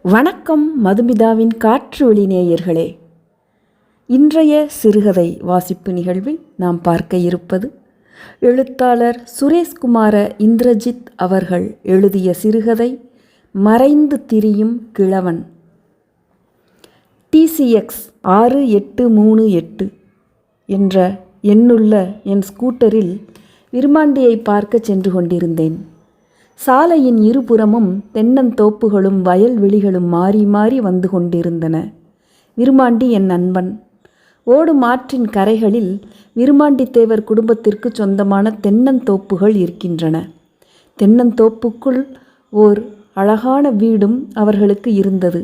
வணக்கம் மதுமிதாவின் காற்று வெளி நேயர்களே. இன்றைய சிறுகதை வாசிப்பு நிகழ்வில் நாம் பார்க்க இருப்பது எழுத்தாளர் சுரேஷ்குமார இந்திரஜித் அவர்கள் எழுதிய சிறுகதை மறைந்து திரியும் கிழவன். TCX 6838 என்ற எண்ணுள்ள என் ஸ்கூட்டரில் விருமாண்டியை பார்க்க சென்று கொண்டிருந்தேன். சாலையின் இருபுறமும் தென்னந்தோப்புகளும் வயல்வெளிகளும் மாறி மாறி வந்து கொண்டிருந்தன. விருமாண்டி என் நண்பன். ஓடும் ஆற்றின் கரைகளில் விருமாண்டி தேவர் குடும்பத்திற்கு சொந்தமான தென்னந்தோப்புகள் இருக்கின்றன. தென்னந்தோப்புக்குள் ஓர் அழகான வீடும் அவர்களுக்கு இருந்தது.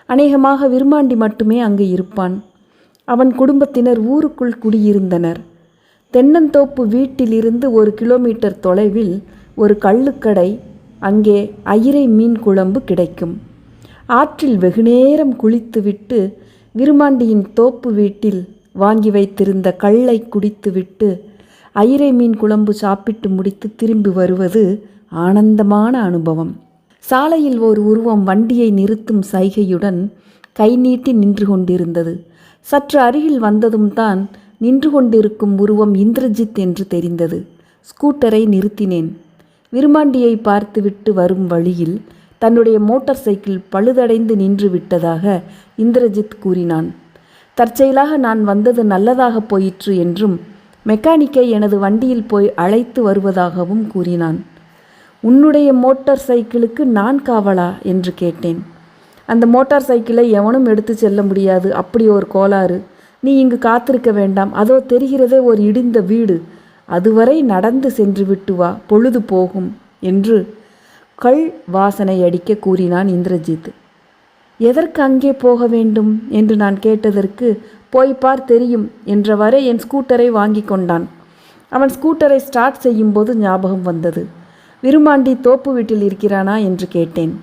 அநேகமாக விருமாண்டி மட்டுமே அங்கு இருப்பான். அவன் குடும்பத்தினர் ஊருக்குள் குடியிருந்தனர். தென்னந்தோப்பு வீட்டிலிருந்து 1 கிலோமீட்டர் தொலைவில் ஒரு கள்ளுக்கடை. அங்கே அயிரை மீன் குழம்பு கிடைக்கும். ஆற்றில் வெகுநேரம் குளித்துவிட்டு விருமாண்டியின் தோப்பு வீட்டில் வாங்கி வைத்திருந்த கள்ளை குடித்துவிட்டு அயிரை மீன் குழம்பு சாப்பிட்டு முடித்து திரும்பி வருவது ஆனந்தமான அனுபவம். சாலையில் ஒரு உருவம் வண்டியை நிறுத்தும் சைகையுடன் கை நீட்டி நின்று கொண்டிருந்தது. சற்று அருகில் வந்ததும் தான் நின்று கொண்டிருக்கும் உருவம் இந்திரஜித் என்று தெரிந்தது. ஸ்கூட்டரை நிறுத்தினேன். விருமாண்டியை பார்த்துவிட்டு வரும் வழியில் தன்னுடைய மோட்டார் சைக்கிள் பழுதடைந்து நின்று விட்டதாக இந்திரஜித் கூறினான். தற்செயலாக நான் வந்தது நல்லதாக போயிற்று என்றும் மெக்கானிக்கை எனது வண்டியில் போய் அழைத்து வருவதாகவும் கூறினான். உன்னுடைய மோட்டார் சைக்கிளுக்கு நான் காவலா என்று கேட்டேன். அந்த மோட்டார் சைக்கிளை எவனும் எடுத்து செல்ல முடியாது, அப்படி ஒரு கோளாறு. நீ இங்கு காத்திருக்க வேண்டாம், அதோ தெரிகிறதே ஒரு இடிந்த வீடு, அதுவரை நடந்து சென்று விட்டு வா, பொழுது போகும் என்று கள் வாசனை அடிக்க கூறினான் இந்திரஜித். எதற்கு அங்கே போக வேண்டும் என்று நான் கேட்டதற்கு போய்ப்பார் தெரியும் என்றவரை என் ஸ்கூட்டரை வாங்கி கொண்டான். அவன் ஸ்கூட்டரை ஸ்டார்ட் செய்யும்போது ஞாபகம் வந்தது. விருமாண்டி தோப்பு வீட்டில் இருக்கிறானா என்று கேட்டேன்.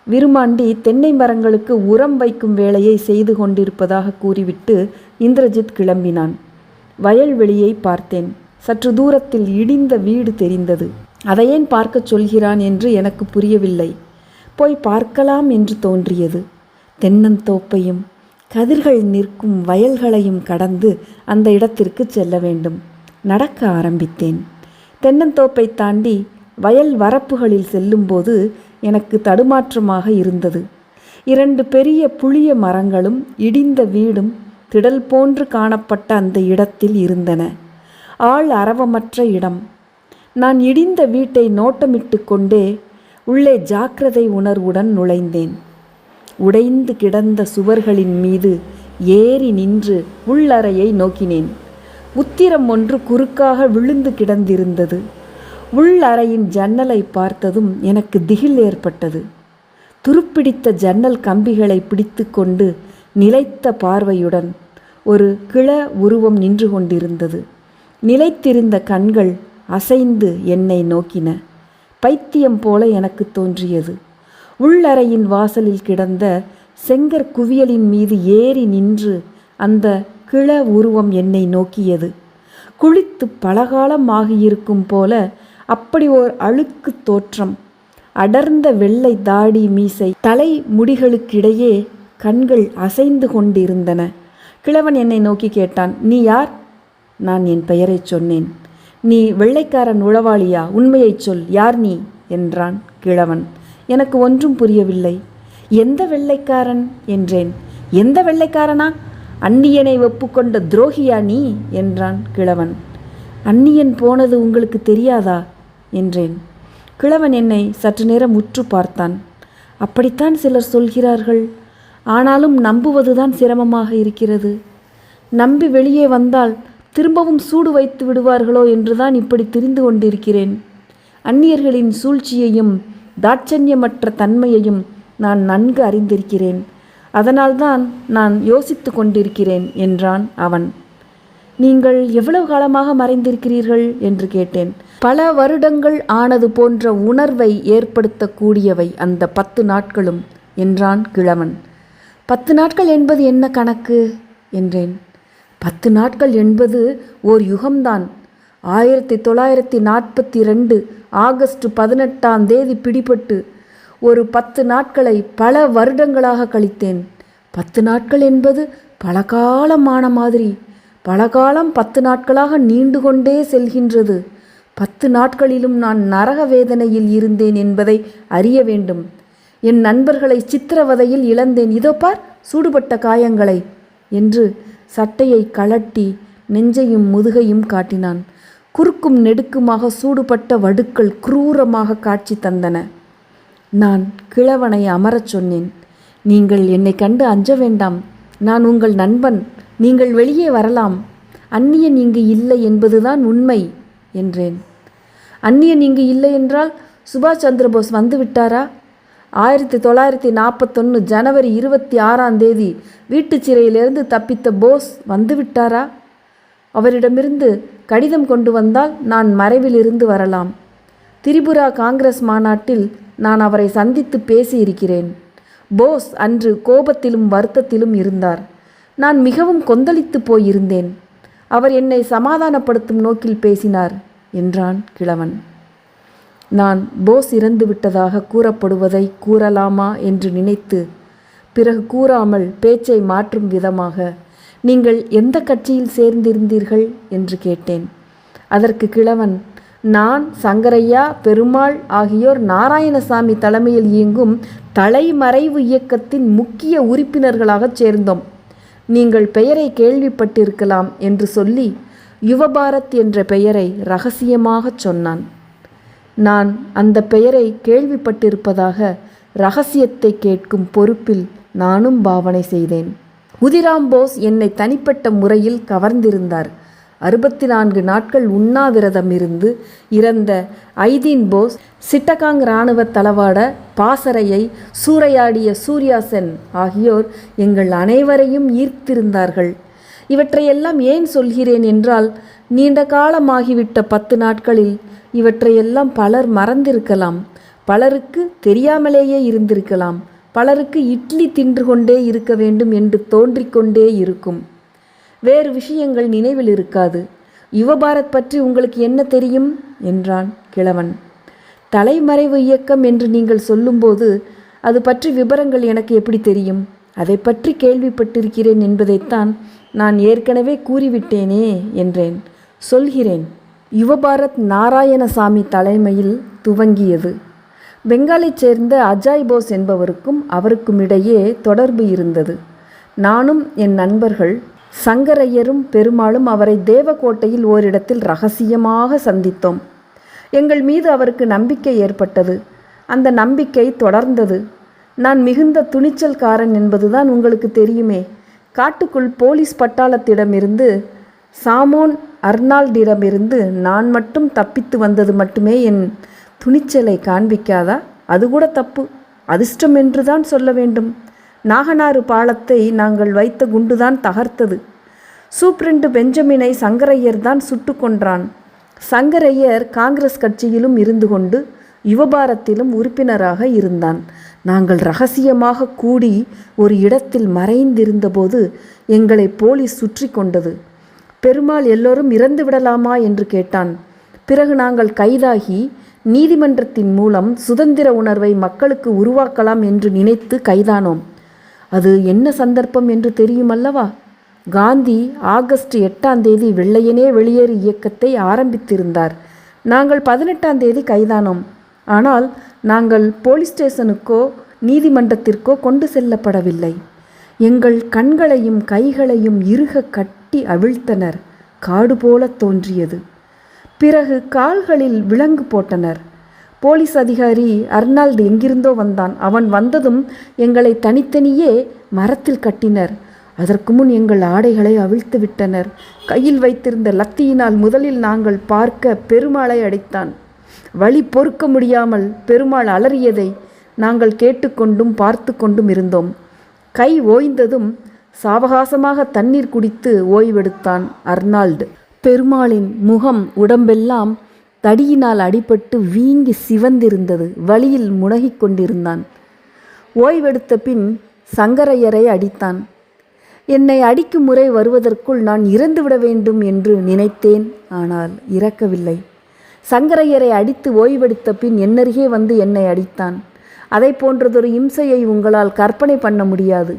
விருமாண்டி தென்னை மரங்களுக்கு உரம் வைக்கும் வேலையை செய்து கொண்டிருப்பதாக கூறிவிட்டு இந்திரஜித் கிளம்பினான். வயல்வெளியை பார்த்தேன். சற்று தூரத்தில் இடிந்த வீடு தெரிந்தது. அதையேன் பார்க்கச் சொல்கிறான் என்று எனக்கு புரியவில்லை. போய் பார்க்கலாம் என்று தோன்றியது. தென்னந்தோப்பையும் கதிர்கள் நிற்கும் வயல்களையும் கடந்து அந்த இடத்திற்கு செல்ல வேண்டும். நடக்க ஆரம்பித்தேன். தென்னந்தோப்பை தாண்டி வயல் வரப்புகளில் செல்லும்போது எனக்கு தடுமாற்றமாக இருந்தது. 2 பெரிய புளிய மரங்களும் இடிந்த வீடும் திடல் போன்று காணப்பட்ட அந்த இடத்தில் இருந்தன. ஆள் அரவமற்ற இடம். நான் இடிந்த வீட்டை நோட்டமிட்டு கொண்டே உள்ளே ஜாக்கிரதை உணர்வுடன் நுழைந்தேன். உடைந்து கிடந்த சுவர்களின் மீது ஏறி நின்று உள்ளறையை நோக்கினேன். உத்திரம் ஒன்று குறுக்காக விழுந்து கிடந்திருந்தது. உள்ளறையின் ஜன்னலை பார்த்ததும் எனக்கு திகில் ஏற்பட்டது. துருப்பிடித்த ஜன்னல் கம்பிகளை பிடித்து கொண்டு நிலைத்த பார்வையுடன் ஒரு கிழ உருவம் நின்று கொண்டிருந்தது. நிலைத்திருந்த கண்கள் அசைந்து என்னை நோக்கின. பைத்தியம் போல எனக்கு தோன்றியது. உள்ளறையின் வாசலில் கிடந்த செங்கற் குவியலின் மீது ஏறி நின்று அந்த கிழ உருவம் என்னை நோக்கியது. குளித்து பலகாலம் ஆகியிருக்கும் போல அப்படி ஓர் அழுக்கு தோற்றம். அடர்ந்த வெள்ளை தாடி மீசை தலை முடிகளுக்கிடையே கண்கள் அசைந்து கொண்டிருந்தன. கிழவன் என்னை நோக்கி கேட்டான், நீ யார்? நான் என் பெயரை சொன்னேன். நீ வெள்ளைக்காரன் உளவாளியா? உண்மையை சொல், யார் நீ என்றான் கிழவன். எனக்கு ஒன்றும் புரியவில்லை. எந்த வெள்ளைக்காரன் என்றேன். எந்த வெள்ளைக்காரனா? அந்நியனை ஒப்புக்கொண்ட துரோகியா நீ என்றான் கிழவன். அந்நியன் போனது உங்களுக்கு தெரியாதா என்றேன். கிழவன் என்னை சற்று நேரம் உற்று பார்த்தான். அப்படித்தான் சிலர் சொல்கிறார்கள், ஆனாலும் நம்புவதுதான் சிரமமாக இருக்கிறது. நம்பி வெளியே வந்தால் திரும்பவும் சூடு வைத்து விடுவார்களோ என்றுதான் இப்படி திரிந்து கொண்டிருக்கிறேன். அந்நியர்களின் சூழ்ச்சியையும் தாட்சண்யமற்ற தன்மையையும் நான் நன்கு அறிந்திருக்கிறேன். அதனால்தான் நான் யோசித்து கொண்டிருக்கிறேன் என்றான் அவன். நீங்கள் எவ்வளவு காலமாக மறைந்திருக்கிறீர்கள் என்று கேட்டேன். பல வருடங்கள் ஆனது போன்ற உணர்வை ஏற்படுத்தக்கூடியவை அந்த 10 நாட்களும் என்றான் கிழவன். 10 நாட்கள் என்பது என்ன கணக்கு என்றேன். 10 நாட்கள் என்பது ஓர் யுகம்தான். 1942 ஆகஸ்ட் 18ஆம் தேதி பிடிபட்டு ஒரு 10 நாட்களை பல வருடங்களாக கழித்தேன். 10 நாட்கள் என்பது பல காலமான மாதிரி. பல காலம் 10 நாட்களாக நீண்டு கொண்டே செல்கின்றது. 10 நாட்களிலும் நான் நரக வேதனையில் இருந்தேன் என்பதை அறிய வேண்டும். என் நண்பர்களை சித்திரவதையில் இழந்தேன். இதோ பார் சூடுபட்ட காயங்களை என்று சட்டையை கழட்டி நெஞ்சையும் முதுகையும் காட்டினான். குறுக்கும் நெடுக்குமாக சூடுபட்ட வடுக்கள் குரூரமாக காட்சி தந்தன. நான் கிழவனை அமரச் சொன்னேன். நீங்கள் என்னை கண்டு அஞ்ச வேண்டாம். நான் உங்கள் நண்பன். நீங்கள் வெளியே வரலாம். அந்நியன் இங்கு இல்லை என்பதுதான் உண்மை என்றேன். அந்நியன் இங்கு இல்லை என்றால் சுபாஷ் சந்திரபோஸ் வந்துவிட்டாரா? 1941 ஜனவரி 26 வீட்டு சிறையிலிருந்து தப்பித்த போஸ் வந்துவிட்டாரா? அவரிடமிருந்து கடிதம் கொண்டு வந்தால் நான் மறைவிலிருந்து வரலாம். திரிபுரா காங்கிரஸ் மாநாட்டில் நான் அவரை சந்தித்து பேசியிருக்கிறேன். போஸ் அன்று கோபத்திலும் வருத்தத்திலும் இருந்தார். நான் மிகவும் கொந்தளித்து போயிருந்தேன். அவர் என்னை சமாதானப்படுத்தும் நோக்கில் பேசினார் என்றான் கிழவன். நான் போஸ் இறந்து விட்டதாக கூறப்படுவதை கூறலாமா என்று நினைத்து பிறகு கூறாமல் பேச்சை மாற்றும் விதமாக, நீங்கள் எந்த கட்சியில் சேர்ந்திருந்தீர்கள் என்று கேட்டேன். அதற்கு கிழவன், நான், சங்கரையா, பெருமாள் ஆகியோர் நாராயணசாமி தலைமையில் இயங்கும் தலைமறைவு இயக்கத்தின் முக்கிய உறுப்பினர்களாகச் சேர்ந்தோம். நீங்கள் பெயரை கேள்விப்பட்டிருக்கலாம் என்று சொல்லி யுவபாரத் என்ற பெயரை இரகசியமாகச் சொன்னான். நான் அந்த பெயரை கேள்விப்பட்டிருப்பதாக இரகசியத்தை கேட்கும் பொறுப்பில் நானும் பாவனை செய்தேன். உதிராம் போஸ் என்னை தனிப்பட்ட முறையில் கவர்ந்திருந்தார். 64 நாட்கள் உண்ணாவிரதம் இருந்து இறந்த ஐதீன் போஸ், சிட்டகாங் இராணுவ தளவாட பாசறையை சூறையாடிய சூர்யா சென் ஆகியோர் எங்கள் அனைவரையும் ஈர்த்திருந்தார்கள். இவற்றையெல்லாம் ஏன் சொல்கிறேன் என்றால், நீண்ட காலமாகிவிட்ட 10 நாட்களில் இவற்றையெல்லாம் பலர் மறந்திருக்கலாம். பலருக்கு தெரியாமலேயே இருந்திருக்கலாம். பலருக்கு இட்லி தின்று கொண்டே இருக்க வேண்டும் என்று தோன்றிக்கொண்டே இருக்கும். வேறு விஷயங்கள் நினைவில் இருக்காது. யுவபாரத் பற்றி உங்களுக்கு என்ன தெரியும் என்றான் கிழவன். தலைமறைவு இயக்கம் என்று நீங்கள் சொல்லும்போது அது பற்றி விவரங்கள் எனக்கு எப்படி தெரியும்? அதை பற்றி கேள்விப்பட்டிருக்கிறேன் என்பதைத்தான் நான் ஏற்கனவே கூறிவிட்டேனே என்றேன். சொல்கிறேன். யுவபாரத் நாராயணசாமி தலைமையில் துவங்கியது. பெங்காலைச் சேர்ந்த அஜாய் போஸ் என்பவருக்கும் அவருக்கும் இடையே தொடர்பு இருந்தது. நானும் என் நண்பர்கள் சங்கரையரும் பெருமாளும் அவரை தேவக்கோட்டையில் ஓரிடத்தில் இரகசியமாக சந்தித்தோம். எங்கள் மீது அவருக்கு நம்பிக்கை ஏற்பட்டது. அந்த நம்பிக்கை தொடர்ந்தது. நான் மிகுந்த துணிச்சல்காரன் என்பதுதான் உங்களுக்கு தெரியுமே. காட்டுக்குள் போலீஸ் பட்டாளத்திடமிருந்து, சாமோன் அர்னால்டிடமிருந்து நான் மட்டும் தப்பித்து வந்தது மட்டுமே என் துணிச்சலை காண்பிக்காதா? அது கூட தப்பு, அதிர்ஷ்டம் என்று தான் சொல்ல வேண்டும். நாகனாறு பாலத்தை நாங்கள் வைத்த குண்டுதான் தகர்த்தது. சூப்ரண்டு பெஞ்சமினை சங்கரையர் தான் சுட்டு கொன்றான். சங்கரையர் காங்கிரஸ் கட்சியிலும் இருந்து கொண்டு யுவபாரத்திலும் உறுப்பினராக இருந்தான். நாங்கள் இரகசியமாக கூடி ஒரு இடத்தில் மறைந்திருந்தபோது எங்களை போலீஸ் சுற்றி கொண்டது. பெருமாள் எல்லோரும் இறந்து விடலாமா என்று கேட்டான். பிறகு நாங்கள் கைதாகி நீதிமன்றத்தின் மூலம் சுதந்திர உணர்வை மக்களுக்கு உருவாக்கலாம் என்று நினைத்து கைதானோம். அது என்ன சந்தர்ப்பம் என்று தெரியுமல்லவா? காந்தி ஆகஸ்ட் 8 வெள்ளையனே வெளியேறு இயக்கத்தை ஆரம்பித்திருந்தார். நாங்கள் 18 கைதானோம். ஆனால் நாங்கள் போலீஸ் ஸ்டேஷனுக்கோ நீதிமன்றத்திற்கோ கொண்டு செல்லப்படவில்லை. எங்கள் கண்களையும் கைகளையும் இறுக கட்டி அவிழ்த்தனர். காடு போல தோன்றியது. பிறகு கால்களில் விலங்கு போட்டனர். போலீஸ் அதிகாரி அர்னால்டு எங்கிருந்தோ வந்தான். அவன் வந்ததும் எங்களை தனித்தனியே மரத்தில் கட்டினர். அதற்கு முன் எங்கள் ஆடைகளை அவிழ்த்து விட்டனர். கையில் வைத்திருந்த லத்தியினால் முதலில் நாங்கள் பார்க்க பெருமாளை அடித்தான். வலி பொறுக்க முடியாமல் பெருமாள் அலறியதை நாங்கள் கேட்டுக்கொண்டும் பார்த்து கொண்டும் இருந்தோம். கை ஓய்ந்ததும் சாவகாசமாக தண்ணீர் குடித்து ஓய்வெடுத்தான் அர்னால்டு. பெருமாளின் முகம் உடம்பெல்லாம் தடியினால் அடிபட்டு வீங்கி சிவந்திருந்தது. வலியில் முனகிக் கொண்டிருந்தான். ஓய்வெடுத்த பின் சங்கரையரை அடித்தான். என்னை அடிக்கும் முறை வருவதற்குள் நான் இறந்துவிட வேண்டும் என்று நினைத்தேன். ஆனால் இறக்கவில்லை. சங்கரையரை அடித்து ஓய்வெடுத்த பின் என்னருகே வந்து என்னை அடித்தான். அதை போன்றதொரு இம்சையை உங்களால் கற்பனை பண்ண முடியாது.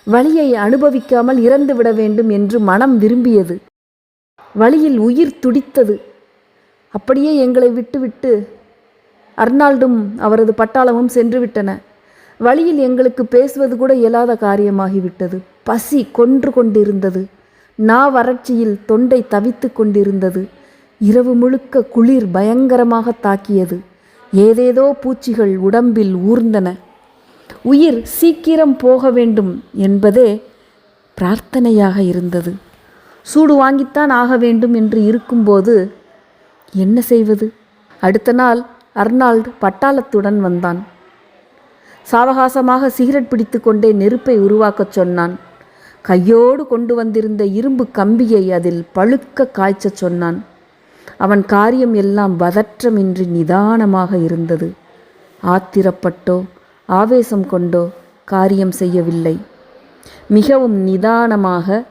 வலியை அனுபவிக்காமல் இறந்துவிட வேண்டும் என்று மனம் விரும்பியது. வலியில் உயிர் துடித்தது. அப்படியே எங்களை விட்டுவிட்டு அர்னால்டும் அவரது பட்டாளமும் சென்று விட்டன. வழியில் எங்களுக்கு பேசுவது கூட இயலாத காரியமாகிவிட்டது. பசி கொன்று கொண்டிருந்தது. வறட்சியில் தொண்டை தவித்து கொண்டிருந்தது. இரவு முழுக்க குளிர் பயங்கரமாக தாக்கியது. ஏதேதோ பூச்சிகள் உடம்பில் ஊர்ந்தன. உயிர் சீக்கிரம் போக வேண்டும் என்பதே பிரார்த்தனையாக இருந்தது. சூடு வாங்கித்தான் ஆக வேண்டும் என்று இருக்கும்போது என்ன செய்வது? அடுத்த நாள் அர்னால்டு பட்டாளத்துடன் வந்தான். சாவகாசமாக சிகரெட் பிடித்து கொண்டே நெருப்பை உருவாக்கச் சொன்னான். கையோடு கொண்டு வந்திருந்த இரும்பு கம்பியை அதில் பழுக்க காய்ச்சச் சொன்னான். அவன் காரியம் எல்லாம் பதற்றமின்றி நிதானமாக இருந்தது. ஆத்திரப்பட்டோ ஆவேசம் கொண்டோ காரியம் செய்யவில்லை. மிகவும் நிதானமாக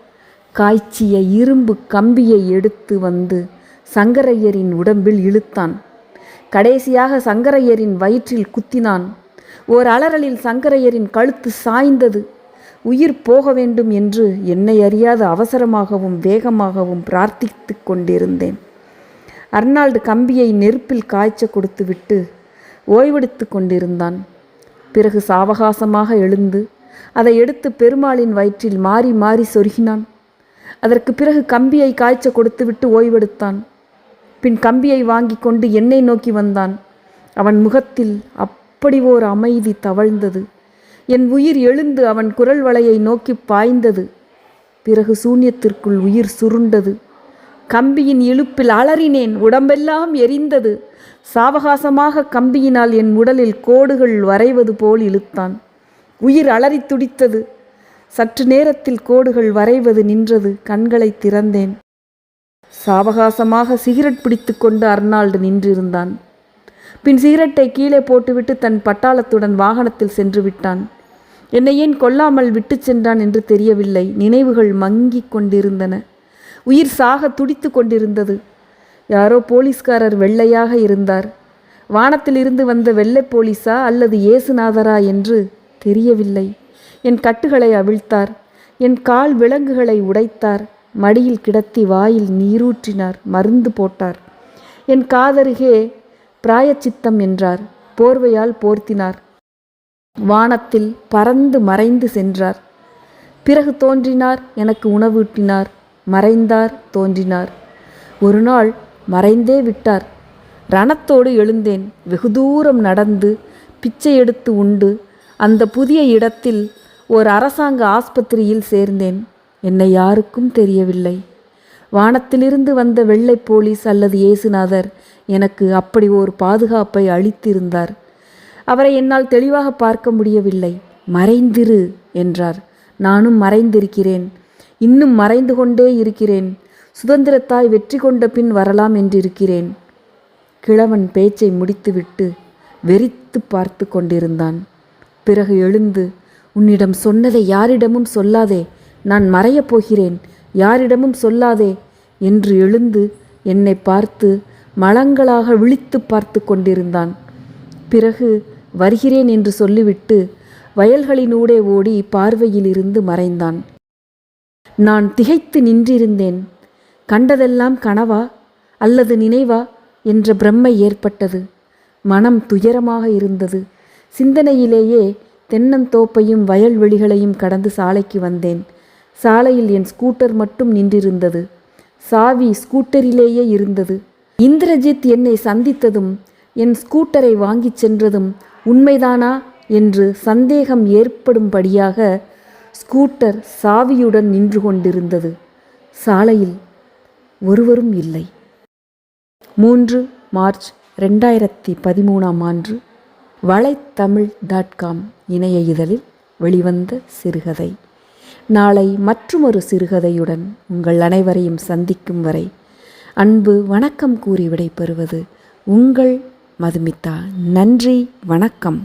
காய்ச்சிய இரும்பு கம்பியை எடுத்து வந்து சங்கரையரின் உடம்பில் இழுத்தான். கடைசியாக சங்கரையரின் வயிற்றில் குத்தினான். ஓர் அலறலில் சங்கரையரின் கழுத்து சாய்ந்தது. உயிர் போக வேண்டும் என்று என்னை அறியாத அவசரமாகவும் வேகமாகவும் பிரார்த்தித்து கொண்டிருந்தேன். அர்னால்டு கம்பியை நெருப்பில் காய்ச்ச கொடுத்துவிட்டு ஓய்வெடுத்து கொண்டிருந்தான். பிறகு சாவகாசமாக எழுந்து அதை எடுத்து பெருமாளின் வயிற்றில் மாறி மாறி சொருகினான். அதற்கு பிறகு கம்பியை காய்ச்ச கொடுத்துவிட்டு ஓய்வெடுத்தான். பின் கம்பியை வாங்கி கொண்டு என்னை நோக்கி வந்தான். அவன் முகத்தில் அப்படி ஓர் அமைதி தவழ்ந்தது. என் உயிர் எழுந்து அவன் குரல் வளையை நோக்கி பாய்ந்தது. பிறகு சூன்யத்திற்குள் உயிர் சுருண்டது. கம்பியின் இழுப்பில் அலறினேன். உடம்பெல்லாம் எரிந்தது. சாவகாசமாக கம்பியினால் என் உடலில் கோடுகள் வரைவது போல் இழுத்தான். உயிர் அலறி துடித்தது. சற்று நேரத்தில் கோடுகள் வரைவது நின்றது. கண்களை திறந்தேன். சாவகாசமாக சிகரெட் பிடித்து கொண்டு அர்னால்டு நின்றிருந்தான். பின் சிகரெட்டை கீழே போட்டுவிட்டு தன் பட்டாளத்துடன் வாகனத்தில் சென்று விட்டான். என்னை ஏன் கொல்லாமல் விட்டு சென்றான் என்று தெரியவில்லை. நினைவுகள் மங்கிக் கொண்டிருந்தன. உயிர் சாக துடித்து கொண்டிருந்தது. யாரோ போலீஸ்காரர் வெள்ளையாக இருந்தார். வானத்திலிருந்து வந்த வெள்ளை போலீஸா அல்லது இயேசுநாதரா என்று தெரியவில்லை. என் கட்டுகளை அவிழ்த்தார். என் கால் விலங்குகளை உடைத்தார். மடியில் கிடத்தி வாயில் நீரூற்றினார். மருந்து போட்டார். என் காதருகே பிராயச்சித்தம் என்றார். போர்வையால் போர்த்தினார். வானத்தில் பறந்து மறைந்து சென்றார். பிறகு தோன்றினார். எனக்கு உணவூட்டினார். மறைந்தார். தோன்றினார். ஒரு நாள் மறைந்தே விட்டார். ரணத்தோடு எழுந்தேன். வெகு தூரம் நடந்து பிச்சை எடுத்து உண்டு அந்த புதிய இடத்தில் ஓர் அரசாங்க ஆஸ்பத்திரியில் சேர்ந்தேன். என்னை யாருக்கும் தெரியவில்லை. வானத்திலிருந்து வந்த வெள்ளை போலீஸ் அல்லது இயேசுநாதர் எனக்கு அப்படி ஓர் பாதுகாப்பை அளித்திருந்தார். அவரை என்னால் தெளிவாக பார்க்க முடியவில்லை. மறைந்திரு என்றார். நானும் மறைந்திருக்கிறேன். இன்னும் மறைந்து கொண்டே இருக்கிறேன். சுதந்திரத்தாய் வெற்றி கொண்ட பின் வரலாம் என்றிருக்கிறேன். கிழவன் பேச்சை முடித்துவிட்டு வெறித்து பார்த்து கொண்டிருந்தான். பிறகு எழுந்து, உன்னிடம் சொன்னதை யாரிடமும் சொல்லாதே. நான் மறையப் போகிறேன். யாரிடமும் சொல்லாதே என்று எழுந்து என்னை பார்த்து மலங்களாக விழித்து பார்த்து கொண்டிருந்தான். பிறகு வருகிறேன் என்று சொல்லிவிட்டு வயல்களினூடே ஓடி பார்வையிலிருந்து மறைந்தான். நான் திகைத்து நின்றிருந்தேன். கண்டதெல்லாம் கனவா அல்லது நினைவா என்ற பிரம்மை ஏற்பட்டது. மனம் துயரமாக இருந்தது. சிந்தனையிலேயே தென்னந்தோப்பையும் வயல்வெளிகளையும் கடந்து சாலைக்கு வந்தேன். சாலையில் என் ஸ்கூட்டர் மட்டும் நின்றிருந்தது. சாவி ஸ்கூட்டரிலேயே இருந்தது. இந்திரஜித் என்னை சந்தித்ததும் என் ஸ்கூட்டரை வாங்கிச் சென்றதும் உண்மைதானா என்று சந்தேகம் ஏற்படும்படியாக ஸ்கூட்டர் சாவியுடன் நின்று கொண்டிருந்தது. சாலையில் ஒருவரும் இல்லை. 3 மார்ச் 2013 வலைத்தமிழ்.com இணைய இதழில் வெளிவந்த சிறுகதை. நாளை மற்றுமொரு சிறுகதையுடன் உங்கள் அனைவரையும் சந்திக்கும் வரை அன்பு வணக்கம் கூறி விடைபெறுவது உங்கள் மதுமிதா. நன்றி, வணக்கம்.